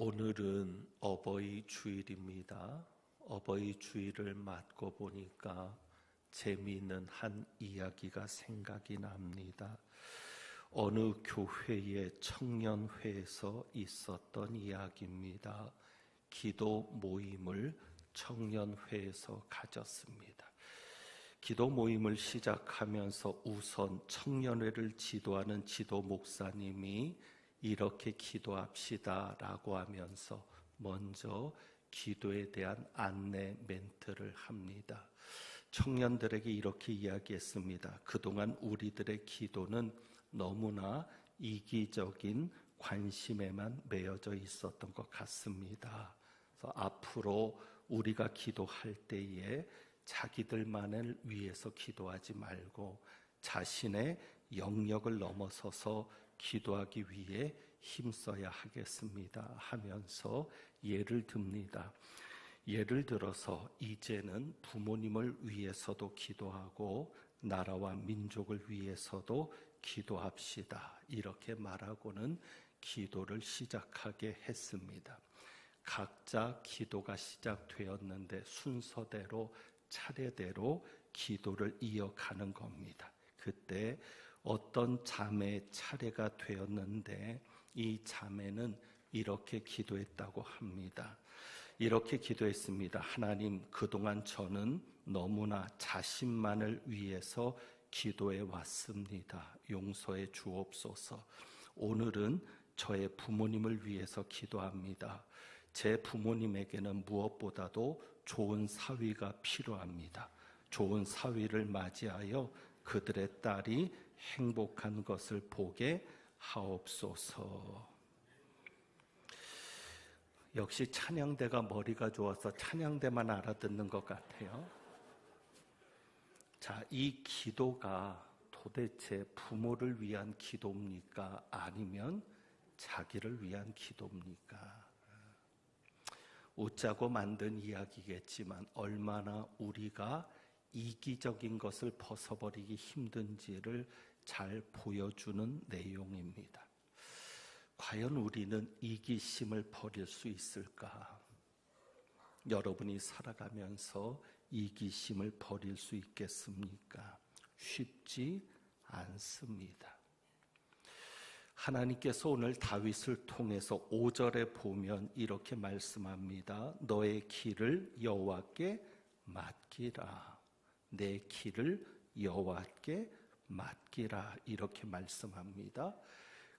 오늘은 어버이 주일입니다. 어버이 주일을 맞고 보니까 재미있는 한 이야기가 생각이 납니다. 어느 교회의 청년회에서 있었던 이야기입니다. 기도 모임을 청년회에서 가졌습니다. 기도 모임을 시작하면서 우선 청년회를 지도하는 지도 목사님이 이렇게 기도합시다 라고 하면서 먼저 기도에 대한 안내 멘트를 합니다. 청년들에게 이렇게 이야기했습니다. 그동안 우리들의 기도는 너무나 이기적인 관심에만 매여져 있었던 것 같습니다. 그래서 앞으로 우리가 기도할 때에 자기들만을 위해서 기도하지 말고 자신의 영역을 넘어서서 기도하기 위해 힘써야 하겠습니다 하면서 예를 듭니다. 예를 들어서 이제는 부모님을 위해서도 기도하고 나라와 민족을 위해서도 기도합시다. 이렇게 말하고는 기도를 시작하게 했습니다. 각자 기도가 시작되었는데 순서대로 차례대로 기도를 이어가는 겁니다. 그때 어떤 자매의 차례가 되었는데 이 자매는 이렇게 기도했다고 합니다. 이렇게 기도했습니다. 하나님, 그동안 저는 너무나 자신만을 위해서 기도해 왔습니다. 용서해 주옵소서. 오늘은 저의 부모님을 위해서 기도합니다. 제 부모님에게는 무엇보다도 좋은 사위가 필요합니다. 좋은 사위를 맞이하여 그들의 딸이 행복한 것을 보게 하옵소서. 역시 찬양대가 머리가 좋아서 찬양대만 알아듣는 것 같아요. 자, 이 기도가 도대체 부모를 위한 기도입니까? 아니면 자기를 위한 기도입니까? 웃자고 만든 이야기겠지만 얼마나 우리가 이기적인 것을 벗어버리기 힘든지를 잘 보여주는 내용입니다. 과연 우리는 이기심을 버릴 수 있을까? 여러분이 살아가면서 이기심을 버릴 수 있겠습니까? 쉽지 않습니다. 하나님께서 오늘 다윗을 통해서 5절에 보면 이렇게 말씀합니다. 너의 길을 여호와께 맡기라. 내 길을 여호와께 맡기라. 이렇게 말씀합니다.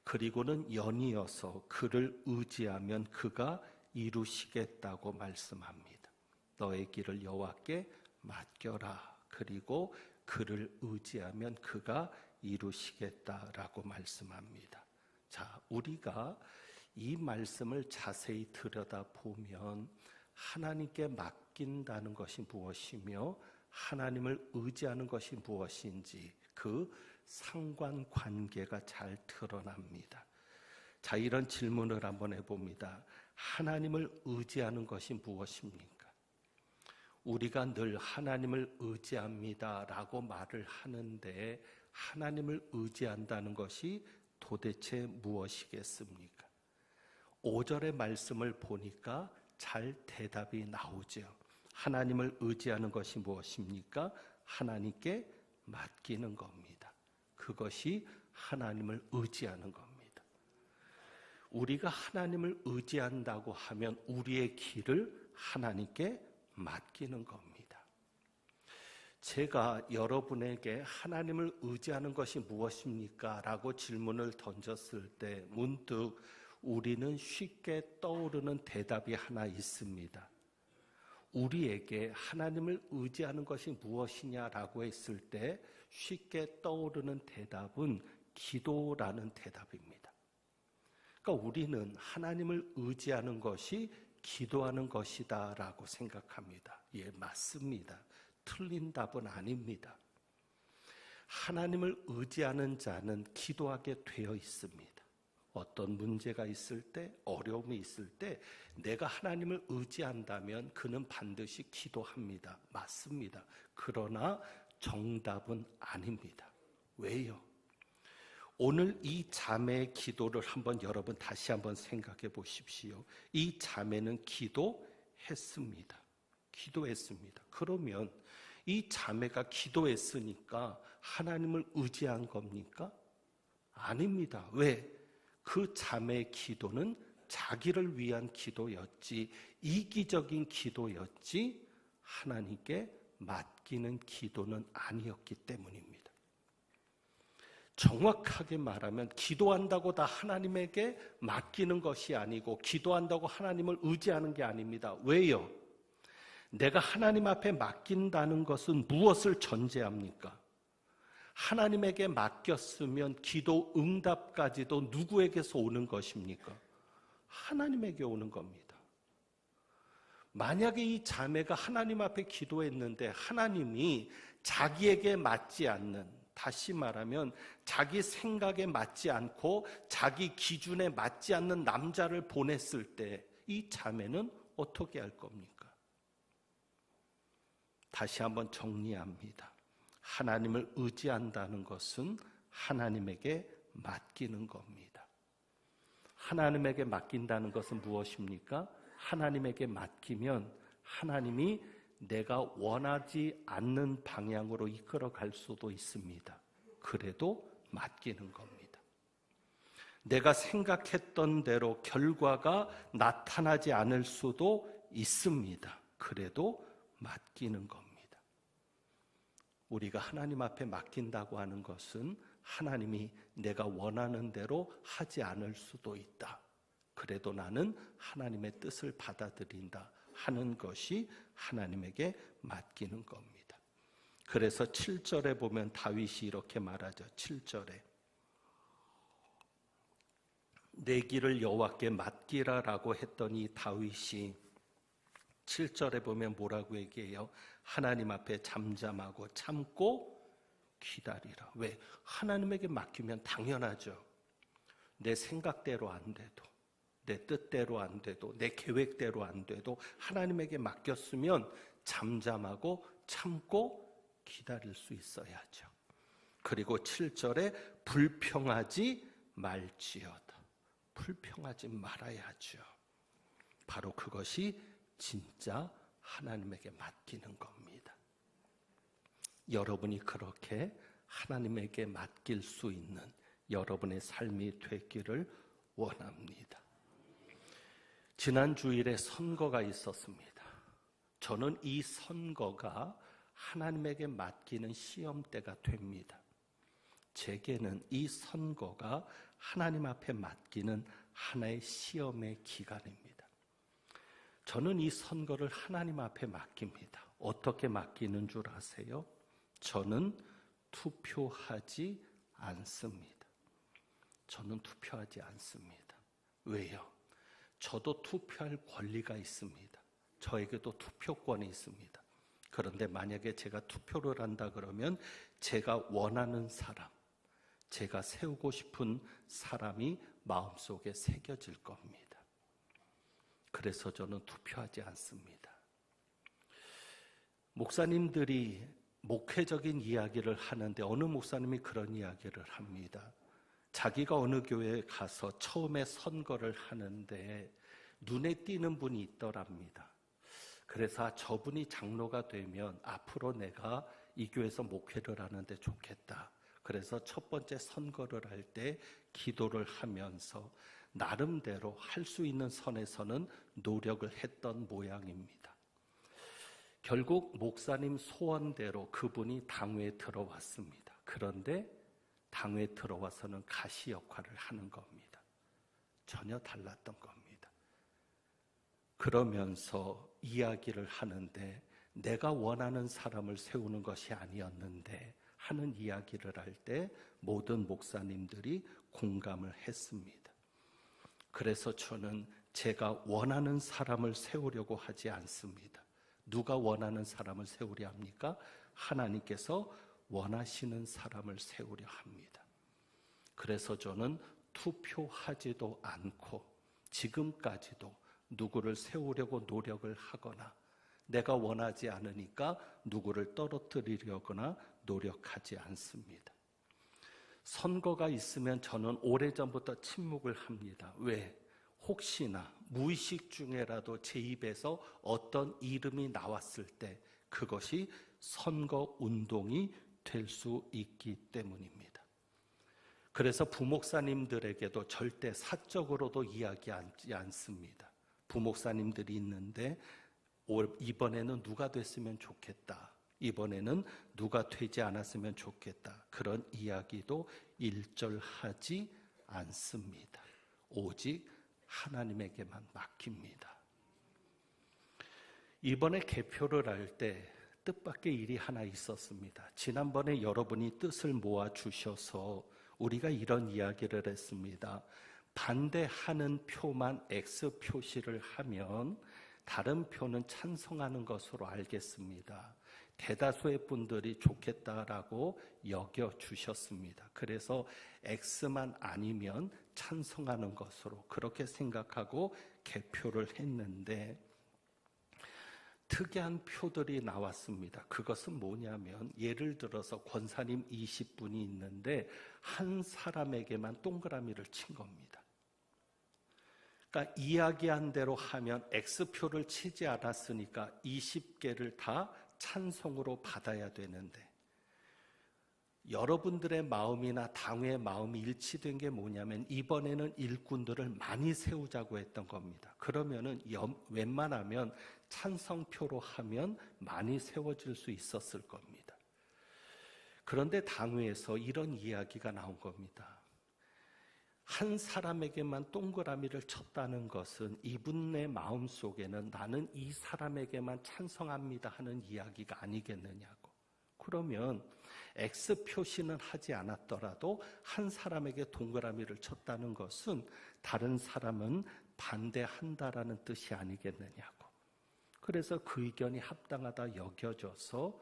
그리고는 연이어서 그를 의지하면 그가 이루시겠다고 말씀합니다. 너의 길을 여호와께 맡겨라. 그리고 그를 의지하면 그가 이루시겠다라고 말씀합니다. 자, 우리가 이 말씀을 자세히 들여다보면 하나님께 맡긴다는 것이 무엇이며 하나님을 의지하는 것이 무엇인지 그 상관관계가 잘 드러납니다. 자, 이런 질문을 한번 해봅니다. 하나님을 의지하는 것이 무엇입니까? 우리가 늘 하나님을 의지합니다 라고 말을 하는데 하나님을 의지한다는 것이 도대체 무엇이겠습니까? 5절의 말씀을 보니까 잘 대답이 나오죠. 하나님을 의지하는 것이 무엇입니까? 하나님께 맡기는 겁니다. 그것이 하나님을 의지하는 겁니다. 우리가 하나님을 의지한다고 하면 우리의 길을 하나님께 맡기는 겁니다. 제가 여러분에게 하나님을 의지하는 것이 무엇입니까? 라고 질문을 던졌을 때 문득 우리는 쉽게 떠오르는 대답이 하나 있습니다. 우리에게 하나님을 의지하는 것이 무엇이냐라고 했을 때 쉽게 떠오르는 대답은 기도라는 대답입니다. 그러니까 우리는 하나님을 의지하는 것이 기도하는 것이다 라고 생각합니다. 예, 맞습니다. 틀린 답은 아닙니다. 하나님을 의지하는 자는 기도하게 되어 있습니다. 어떤 문제가 있을 때, 어려움이 있을 때 내가 하나님을 의지한다면 그는 반드시 기도합니다. 맞습니다. 그러나 정답은 아닙니다. 왜요? 오늘 이 자매의 기도를 한번 여러분 다시 한번 생각해 보십시오. 이 자매는 기도했습니다. 기도했습니다. 그러면 이 자매가 기도했으니까 하나님을 의지한 겁니까? 아닙니다. 왜? 그 자매의 기도는 자기를 위한 기도였지, 이기적인 기도였지, 하나님께 맡기는 기도는 아니었기 때문입니다. 정확하게 말하면 기도한다고 다 하나님에게 맡기는 것이 아니고 기도한다고 하나님을 의지하는 게 아닙니다. 왜요? 내가 하나님 앞에 맡긴다는 것은 무엇을 전제합니까? 하나님에게 맡겼으면 기도 응답까지도 누구에게서 오는 것입니까? 하나님에게 오는 겁니다. 만약에 이 자매가 하나님 앞에 기도했는데 하나님이 자기에게 맞지 않는, 다시 말하면 자기 생각에 맞지 않고 자기 기준에 맞지 않는 남자를 보냈을 때 이 자매는 어떻게 할 겁니까? 다시 한번 정리합니다. 하나님을 의지한다는 것은 하나님에게 맡기는 겁니다. 하나님에게 맡긴다는 것은 무엇입니까? 하나님에게 맡기면 하나님이 내가 원하지 않는 방향으로 이끌어 갈 수도 있습니다. 그래도 맡기는 겁니다. 내가 생각했던 대로 결과가 나타나지 않을 수도 있습니다. 그래도 맡기는 겁니다. 우리가 하나님 앞에 맡긴다고 하는 것은 하나님이 내가 원하는 대로 하지 않을 수도 있다. 그래도 나는 하나님의 뜻을 받아들인다 하는 것이 하나님에게 맡기는 겁니다. 그래서 7절에 보면 다윗이 이렇게 말하죠. 7절에 내 길을 여호와께 맡기라라고 했더니 다윗이 7절에 보면 뭐라고 얘기해요? 하나님 앞에 잠잠하고 참고 기다리라. 왜? 하나님에게 맡기면 당연하죠. 내 생각대로 안 돼도, 내 뜻대로 안 돼도, 내 계획대로 안 돼도 하나님에게 맡겼으면 잠잠하고 참고 기다릴 수 있어야죠. 그리고 7절에 불평하지 말지어다. 불평하지 말아야죠. 바로 그것이 진짜 하나님에게 맡기는 겁니다. 여러분이 그렇게 하나님에게 맡길 수 있는 여러분의 삶이 되기를 원합니다. 지난 주일에 선거가 있었습니다. 저는 이 선거가 하나님에게 맡기는 시험대가 됩니다. 제게는 이 선거가 하나님 앞에 맡기는 하나의 시험의 기간입니다. 저는 이 선거를 하나님 앞에 맡깁니다. 어떻게 맡기는 줄 아세요? 저는 투표하지 않습니다. 저는 투표하지 않습니다. 왜요? 저도 투표할 권리가 있습니다. 저에게도 투표권이 있습니다. 그런데 만약에 제가 투표를 한다 그러면 제가 원하는 사람, 제가 세우고 싶은 사람이 마음속에 새겨질 겁니다. 그래서 저는 투표하지 않습니다. 목사님들이 목회적인 이야기를 하는데 어느 목사님이 그런 이야기를 합니다. 자기가 어느 교회에 가서 처음에 선거를 하는데 눈에 띄는 분이 있더랍니다. 그래서 저분이 장로가 되면 앞으로 내가 이 교회에서 목회를 하는데 좋겠다. 그래서 첫 번째 선거를 할 때 기도를 하면서 나름대로 할 수 있는 선에서는 노력을 했던 모양입니다. 결국 목사님 소원대로 그분이 당회에 들어왔습니다. 그런데 당회에 들어와서는 가시 역할을 하는 겁니다. 전혀 달랐던 겁니다. 그러면서 이야기를 하는데 내가 원하는 사람을 세우는 것이 아니었는데 하는 이야기를 할 때 모든 목사님들이 공감을 했습니다. 그래서 저는 제가 원하는 사람을 세우려고 하지 않습니다. 누가 원하는 사람을 세우려 합니까? 하나님께서 원하시는 사람을 세우려 합니다. 그래서 저는 투표하지도 않고 지금까지도 누구를 세우려고 노력을 하거나 내가 원하지 않으니까 누구를 떨어뜨리려거나 노력하지 않습니다. 선거가 있으면 저는 오래전부터 침묵을 합니다. 왜? 혹시나 무의식 중에라도 제 입에서 어떤 이름이 나왔을 때 그것이 선거 운동이 될 수 있기 때문입니다. 그래서 부목사님들에게도 절대 사적으로도 이야기하지 않습니다. 부목사님들이 있는데 이번에는 누가 됐으면 좋겠다. 이번에는 누가 되지 않았으면 좋겠다. 그런 이야기도 일절하지 않습니다. 오직 하나님에게만 맡깁니다. 이번에 개표를 할 때 뜻밖의 일이 하나 있었습니다. 지난번에 여러분이 뜻을 모아주셔서 우리가 이런 이야기를 했습니다. 반대하는 표만 X 표시를 하면 다른 표는 찬성하는 것으로 알겠습니다. 대다수의 분들이 좋겠다라고 여겨주셨습니다. 그래서 X만 아니면 찬성하는 것으로 그렇게 생각하고 개표를 했는데 특이한 표들이 나왔습니다. 그것은 뭐냐면 예를 들어서 권사님 20분이 있는데 한 사람에게만 동그라미를 친 겁니다. 그러니까 이야기한 대로 하면 X표를 치지 않았으니까 20개를 다 찬성으로 받아야 되는데 여러분들의 마음이나 당의 마음이 일치된 게 뭐냐면 이번에는 일꾼들을 많이 세우자고 했던 겁니다. 그러면은 웬만하면 찬성표로 하면 많이 세워질 수 있었을 겁니다. 그런데 당회에서 이런 이야기가 나온 겁니다. 한 사람에게만 동그라미를 쳤다는 것은 이분의 마음속에는 나는 이 사람에게만 찬성합니다 하는 이야기가 아니겠느냐고. 그러면 X 표시는 하지 않았더라도 한 사람에게 동그라미를 쳤다는 것은 다른 사람은 반대한다라는 뜻이 아니겠느냐고. 그래서 그 의견이 합당하다 여겨져서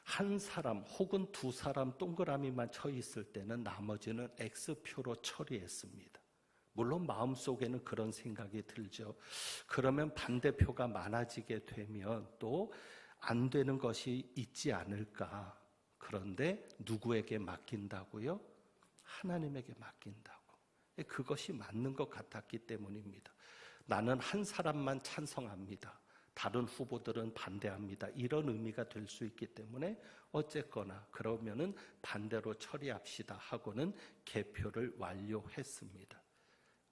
한 사람 혹은 두 사람 동그라미만 쳐 있을 때는 나머지는 X표로 처리했습니다. 물론 마음속에는 그런 생각이 들죠. 그러면 반대표가 많아지게 되면 또 안 되는 것이 있지 않을까. 그런데 누구에게 맡긴다고요? 하나님에게 맡긴다고. 그것이 맞는 것 같았기 때문입니다. 나는 한 사람만 찬성합니다. 다른 후보들은 반대합니다. 이런 의미가 될 수 있기 때문에 어쨌거나 그러면은 반대로 처리합시다 하고는 개표를 완료했습니다.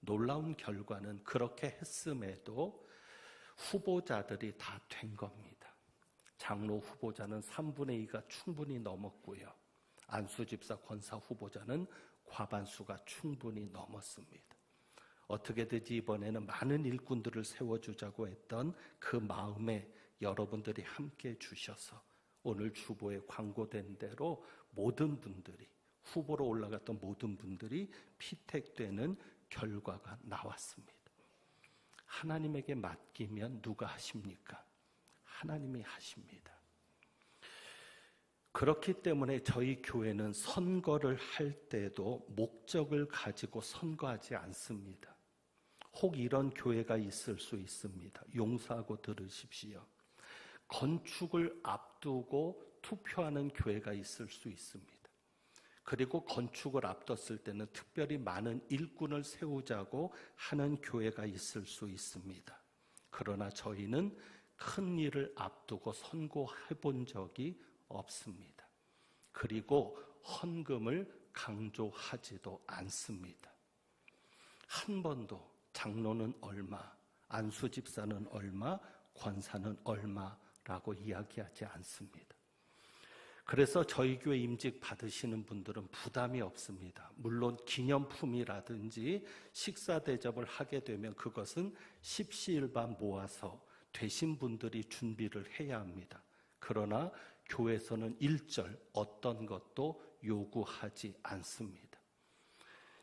놀라운 결과는 그렇게 했음에도 후보자들이 다 된 겁니다. 장로 후보자는 3분의 2가 충분히 넘었고요. 안수 집사 권사 후보자는 과반수가 충분히 넘었습니다. 어떻게든지 이번에는 많은 일꾼들을 세워주자고 했던 그 마음에 여러분들이 함께 주셔서 오늘 주보에 광고된 대로 모든 분들이 후보로 올라갔던 모든 분들이 피택되는 결과가 나왔습니다. 하나님에게 맡기면 누가 하십니까? 하나님이 하십니다. 그렇기 때문에 저희 교회는 선거를 할 때도 목적을 가지고 선거하지 않습니다. 혹 이런 교회가 있을 수 있습니다. 용서하고 들으십시오. 건축을 앞두고 투표하는 교회가 있을 수 있습니다. 그리고 건축을 앞뒀을 때는 특별히 많은 일꾼을 세우자고 하는 교회가 있을 수 있습니다. 그러나 저희는 큰 일을 앞두고 선고해 본 적이 없습니다. 그리고 헌금을 강조하지도 않습니다. 한 번도 장로는 얼마, 안수 집사는 얼마, 권사는 얼마라고 이야기하지 않습니다. 그래서 저희 교회 임직 받으시는 분들은 부담이 없습니다. 물론 기념품이라든지 식사 대접을 하게 되면 그것은 십시일반 모아서 되신 분들이 준비를 해야 합니다. 그러나 교회에서는 일절 어떤 것도 요구하지 않습니다.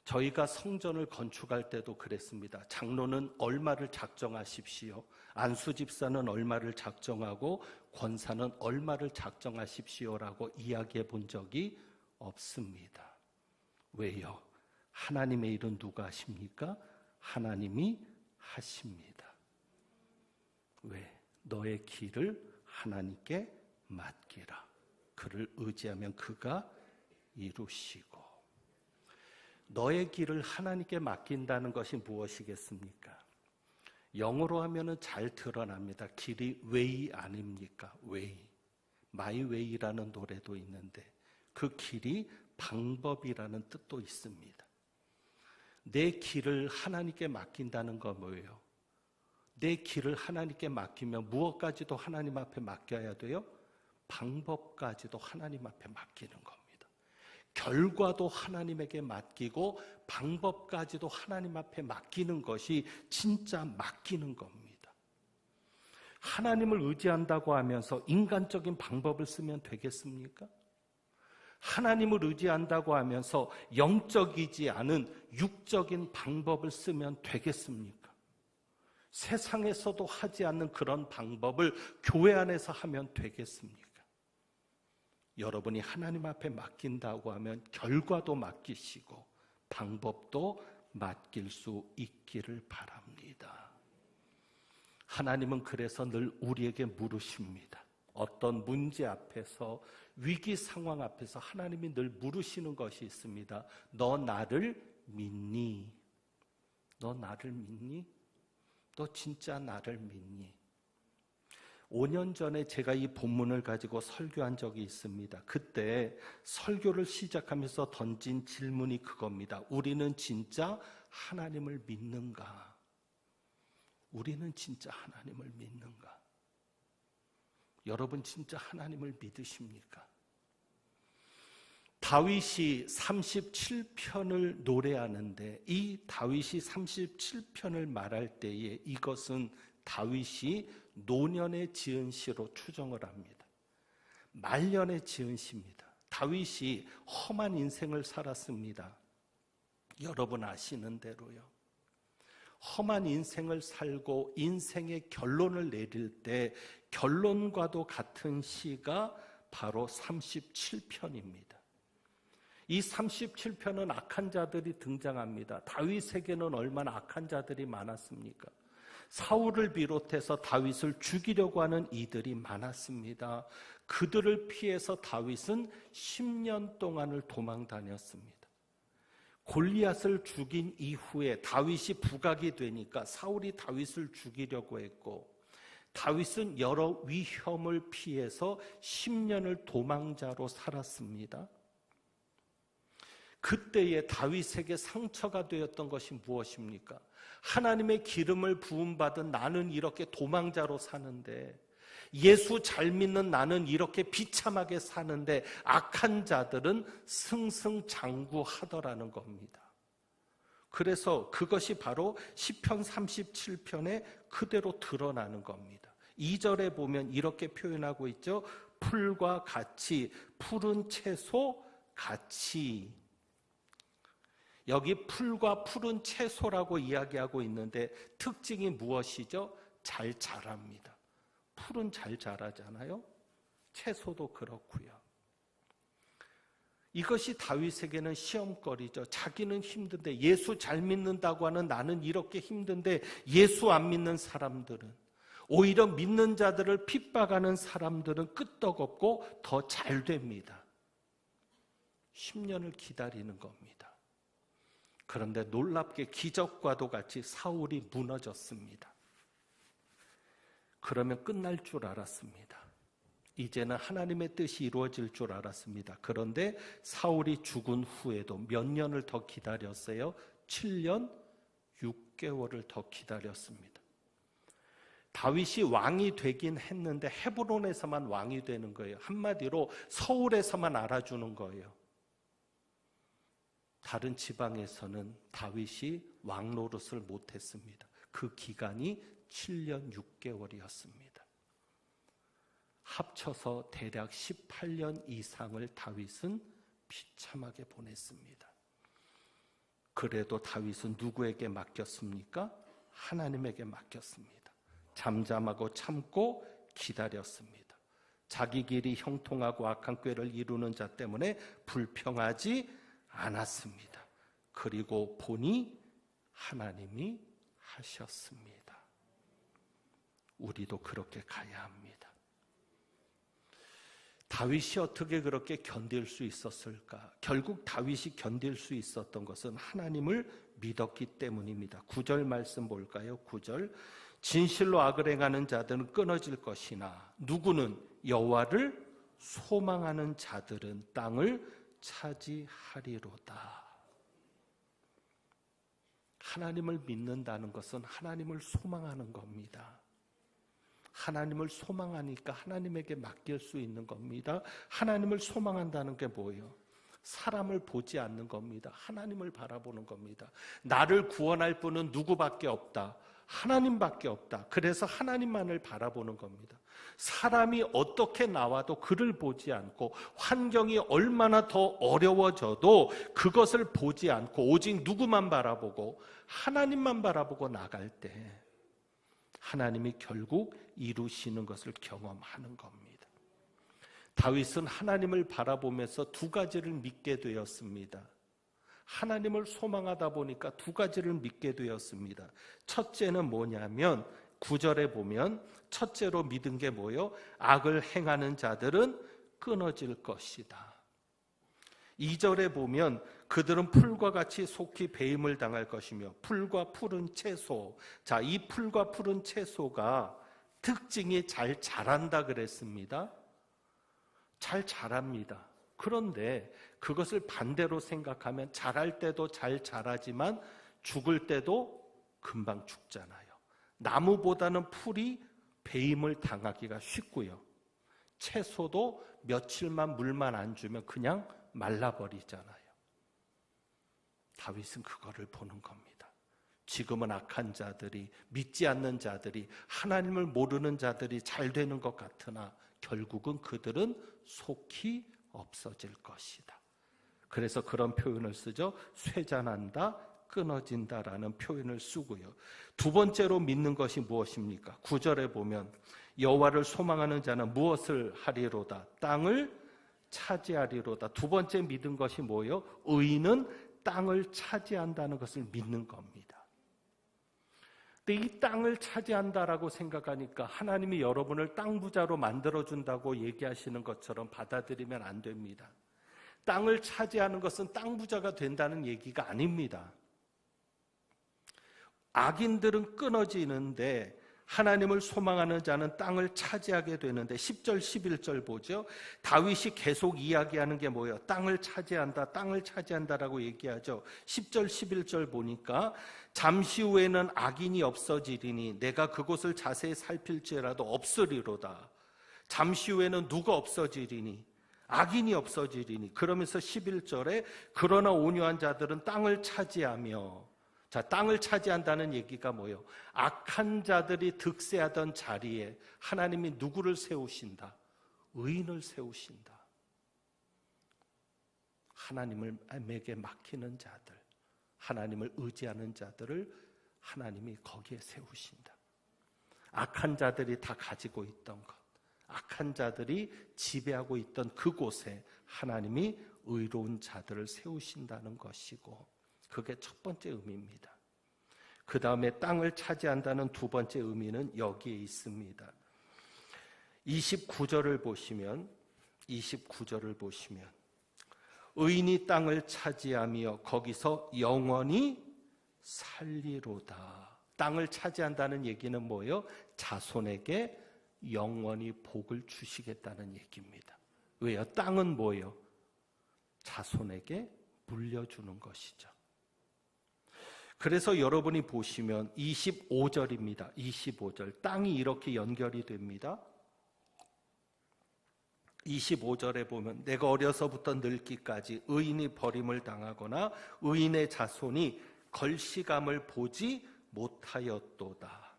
저희가 성전을 건축할 때도 그랬습니다. 장로는 얼마를 작정하십시오. 안수 집사는 얼마를 작정하고 권사는 얼마를 작정하십시오라고 이야기해 본 적이 없습니다. 왜요? 하나님의 일은 누가 하십니까? 하나님이 하십니다. 왜? 너의 길을 하나님께 맡기라. 그를 의지하면 그가 이루시고. 너의 길을 하나님께 맡긴다는 것이 무엇이겠습니까? 영어로 하면은 잘 드러납니다. 길이 way 아닙니까? way. My way라는 노래도 있는데 그 길이 방법이라는 뜻도 있습니다. 내 길을 하나님께 맡긴다는 건 뭐예요? 내 길을 하나님께 맡기면 무엇까지도 하나님 앞에 맡겨야 돼요? 방법까지도 하나님 앞에 맡기는 겁니다. 결과도 하나님에게 맡기고 방법까지도 하나님 앞에 맡기는 것이 진짜 맡기는 겁니다. 하나님을 의지한다고 하면서 인간적인 방법을 쓰면 되겠습니까? 하나님을 의지한다고 하면서 영적이지 않은 육적인 방법을 쓰면 되겠습니까? 세상에서도 하지 않는 그런 방법을 교회 안에서 하면 되겠습니까? 여러분이 하나님 앞에 맡긴다고 하면 결과도 맡기시고 방법도 맡길 수 있기를 바랍니다. 하나님은 그래서 늘 우리에게 물으십니다. 어떤 문제 앞에서, 위기 상황 앞에서 하나님이 늘 물으시는 것이 있습니다. 너 나를 믿니? 너 나를 믿니? 너 진짜 나를 믿니? 5년 전에 제가 이 본문을 가지고 설교한 적이 있습니다. 그때 설교를 시작하면서 던진 질문이 그겁니다. 우리는 진짜 하나님을 믿는가? 우리는 진짜 하나님을 믿는가? 여러분 진짜 하나님을 믿으십니까? 다윗이 37편을 노래하는데 이 다윗이 37편을 말할 때에 이것은 다윗이 노년에 지은 시로 추정을 합니다. 말년에 지은 시입니다. 다윗이 험한 인생을 살았습니다. 여러분 아시는 대로요. 험한 인생을 살고 인생의 결론을 내릴 때 결론과도 같은 시가 바로 37편입니다. 이 37편은 악한 자들이 등장합니다. 다윗에게는 얼마나 악한 자들이 많았습니까? 사울을 비롯해서 다윗을 죽이려고 하는 이들이 많았습니다. 그들을 피해서 다윗은 10년 동안을 도망 다녔습니다. 골리앗을 죽인 이후에 다윗이 부각이 되니까 사울이 다윗을 죽이려고 했고 다윗은 여러 위험을 피해서 10년을 도망자로 살았습니다. 그때에 다윗에게 상처가 되었던 것이 무엇입니까? 하나님의 기름을 부음받은 나는 이렇게 도망자로 사는데, 예수 잘 믿는 나는 이렇게 비참하게 사는데 악한 자들은 승승장구하더라는 겁니다. 그래서 그것이 바로 시편 37편에 그대로 드러나는 겁니다. 2절에 보면 이렇게 표현하고 있죠. 풀과 같이, 푸른 채소 같이. 여기 풀과 푸른 채소라고 이야기하고 있는데 특징이 무엇이죠? 잘 자랍니다. 풀은 잘 자라잖아요. 채소도 그렇고요. 이것이 다윗에게는 시험거리죠. 자기는 힘든데, 예수 잘 믿는다고 하는 나는 이렇게 힘든데 예수 안 믿는 사람들은, 오히려 믿는 자들을 핍박하는 사람들은 끄떡없고 더 잘 됩니다. 10년을 기다리는 겁니다. 그런데 놀랍게 기적과도 같이 사울이 무너졌습니다. 그러면 끝날 줄 알았습니다. 이제는 하나님의 뜻이 이루어질 줄 알았습니다. 그런데 사울이 죽은 후에도 몇 년을 더 기다렸어요? 7년 6개월을 더 기다렸습니다. 다윗이 왕이 되긴 했는데 헤브론에서만 왕이 되는 거예요. 한마디로 서울에서만 알아주는 거예요. 다른 지방에서는 다윗이 왕 노릇을 못했습니다. 그 기간이 7년 6개월이었습니다. 합쳐서 대략 18년 이상을 다윗은 비참하게 보냈습니다. 그래도 다윗은 누구에게 맡겼습니까? 하나님에게 맡겼습니다. 잠잠하고 참고 기다렸습니다. 자기 길이 형통하고 악한 꾀를 이루는 자 때문에 불평하지 않았습니다. 그리고 보니 하나님이 하셨습니다. 우리도 그렇게 가야 합니다. 다윗이 어떻게 그렇게 견딜 수 있었을까? 결국 다윗이 견딜 수 있었던 것은 하나님을 믿었기 때문입니다. 9절 말씀 볼까요? 9절. 진실로 악을 행하는 자들은 끊어질 것이나 누구는 여호와를 소망하는 자들은 땅을 차지하리로다. 하나님을 믿는다는 것은 하나님을 소망하는 겁니다. 하나님을 소망하니까 하나님에게 맡길 수 있는 겁니다. 하나님을 소망한다는 게 뭐예요? 사람을 보지 않는 겁니다. 하나님을 바라보는 겁니다. 나를 구원할 분은 누구밖에 없다. 하나님밖에 없다. 그래서 하나님만을 바라보는 겁니다. 사람이 어떻게 나와도 그를 보지 않고 환경이 얼마나 더 어려워져도 그것을 보지 않고 오직 누구만 바라보고 하나님만 바라보고 나갈 때 하나님이 결국 이루시는 것을 경험하는 겁니다. 다윗은 하나님을 바라보면서 두 가지를 믿게 되었습니다. 하나님을 소망하다 보니까 두 가지를 믿게 되었습니다. 첫째는 뭐냐면 9절에 보면 첫째로 믿은 게 뭐예요? 악을 행하는 자들은 끊어질 것이다. 2절에 보면 그들은 풀과 같이 속히 배임을 당할 것이며 풀과 푸른 채소. 자, 이 풀과 푸른 채소가 특징이 잘 자란다 그랬습니다. 잘 자랍니다. 그런데 그것을 반대로 생각하면 자랄 때도 잘 자라지만 죽을 때도 금방 죽잖아요. 나무보다는 풀이 배임을 당하기가 쉽고요. 채소도 며칠만 물만 안 주면 그냥 말라버리잖아요. 다윗은 그거를 보는 겁니다. 지금은 악한 자들이, 믿지 않는 자들이, 하나님을 모르는 자들이 잘 되는 것 같으나 결국은 그들은 속히 없어질 것이다. 그래서 그런 표현을 쓰죠. 쇠잔한다, 끊어진다라는 표현을 쓰고요. 두 번째로 믿는 것이 무엇입니까? 9절에 보면 여호와를 소망하는 자는 무엇을 하리로다? 땅을 차지하리로다. 두 번째 믿은 것이 뭐예요? 의인은 땅을 차지한다는 것을 믿는 겁니다. 근데 이 땅을 차지한다라고 생각하니까 하나님이 여러분을 땅 부자로 만들어준다고 얘기하시는 것처럼 받아들이면 안 됩니다. 땅을 차지하는 것은 땅 부자가 된다는 얘기가 아닙니다. 악인들은 끊어지는데 하나님을 소망하는 자는 땅을 차지하게 되는데 10절 11절 보죠. 다윗이 계속 이야기하는 게 뭐예요? 땅을 차지한다, 땅을 차지한다라고 얘기하죠. 10절 11절 보니까 잠시 후에는 악인이 없어지리니 내가 그곳을 자세히 살필지라도 없으리로다. 잠시 후에는 누가 없어지리니? 악인이 없어지리니. 그러면서 11절에 그러나 온유한 자들은 땅을 차지하며, 자, 땅을 차지한다는 얘기가 뭐예요? 악한 자들이 득세하던 자리에 하나님이 누구를 세우신다? 의인을 세우신다. 하나님에게 맡기는 자들, 하나님을 의지하는 자들을 하나님이 거기에 세우신다. 악한 자들이 다 가지고 있던 것, 악한 자들이 지배하고 있던 그곳에 하나님이 의로운 자들을 세우신다는 것이고, 그게 첫 번째 의미입니다. 그 다음에 땅을 차지한다는 두 번째 의미는 여기에 있습니다. 29절을 보시면 의인이 땅을 차지하며 거기서 영원히 살리로다. 땅을 차지한다는 얘기는 뭐예요? 자손에게 영원히 복을 주시겠다는 얘기입니다. 왜요? 땅은 뭐예요? 자손에게 물려주는 것이죠. 그래서 여러분이 보시면 25절입니다. 25절. 땅이 이렇게 연결이 됩니다. 25절에 보면 내가 어려서부터 늙기까지 의인이 버림을 당하거나 의인의 자손이 걸시감을 보지 못하였도다.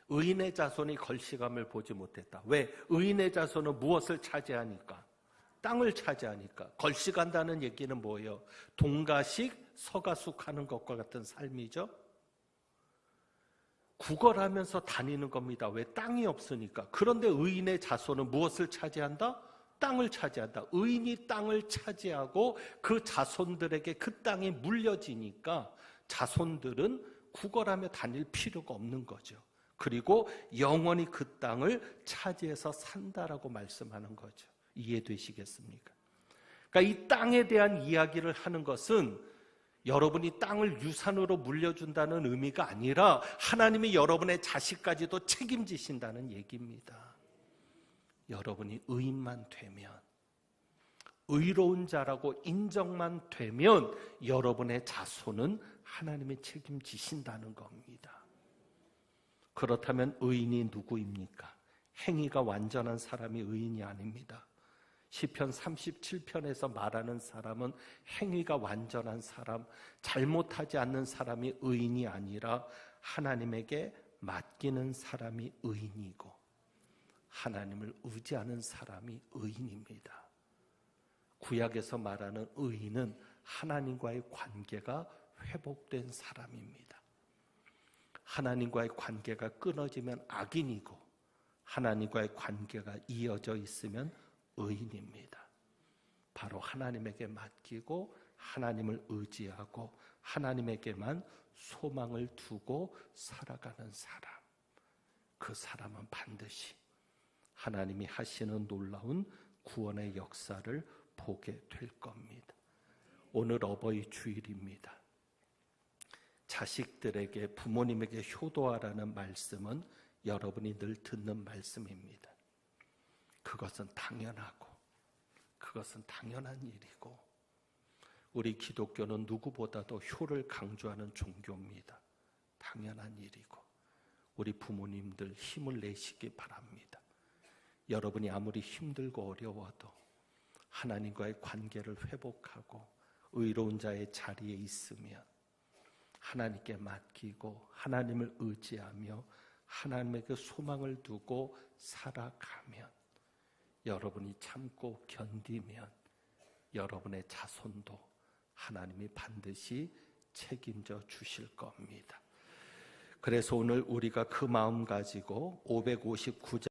의인의 자손이 걸시감을 보지 못했다. 왜? 의인의 자손은 무엇을 차지하니까? 땅을 차지하니까. 걸시간다는 얘기는 뭐예요? 동가식 서가숙하는 것과 같은 삶이죠. 구걸하면서 다니는 겁니다. 왜? 땅이 없으니까. 그런데 의인의 자손은 무엇을 차지한다? 땅을 차지한다. 의인이 땅을 차지하고 그 자손들에게 그 땅이 물려지니까 자손들은 구걸하며 다닐 필요가 없는 거죠. 그리고 영원히 그 땅을 차지해서 산다라고 말씀하는 거죠. 이해되시겠습니까? 그러니까 이 땅에 대한 이야기를 하는 것은 여러분이 땅을 유산으로 물려준다는 의미가 아니라 하나님이 여러분의 자식까지도 책임지신다는 얘기입니다. 여러분이 의인만 되면, 의로운 자라고 인정만 되면 여러분의 자손은 하나님이 책임지신다는 겁니다. 그렇다면 의인이 누구입니까? 행위가 완전한 사람이 의인이 아닙니다. 시편 37편에서 말하는 사람은 행위가 완전한 사람, 잘못하지 않는 사람이 의인이 아니라 하나님에게 맡기는 사람이 의인이고 하나님을 의지하는 사람이 의인입니다. 구약에서 말하는 의인은 하나님과의 관계가 회복된 사람입니다. 하나님과의 관계가 끊어지면 악인이고 하나님과의 관계가 이어져 있으면 의인입니다. 바로 하나님에게 맡기고 하나님을 의지하고 하나님에게만 소망을 두고 살아가는 사람, 그 사람은 반드시 하나님이 하시는 놀라운 구원의 역사를 보게 될 겁니다. 오늘 어버이 주일입니다. 자식들에게, 부모님에게 효도하라는 말씀은 여러분이 늘 듣는 말씀입니다. 그것은 당연하고 그것은 당연한 일이고 우리 기독교는 누구보다도 효를 강조하는 종교입니다. 당연한 일이고 우리 부모님들 힘을 내시기 바랍니다. 여러분이 아무리 힘들고 어려워도 하나님과의 관계를 회복하고 의로운 자의 자리에 있으면 하나님께 맡기고 하나님을 의지하며 하나님에게 소망을 두고 살아가면 여러분이 참고 견디면 여러분의 자손도 하나님이 반드시 책임져 주실 겁니다. 그래서 오늘 우리가 그 마음 가지고 559장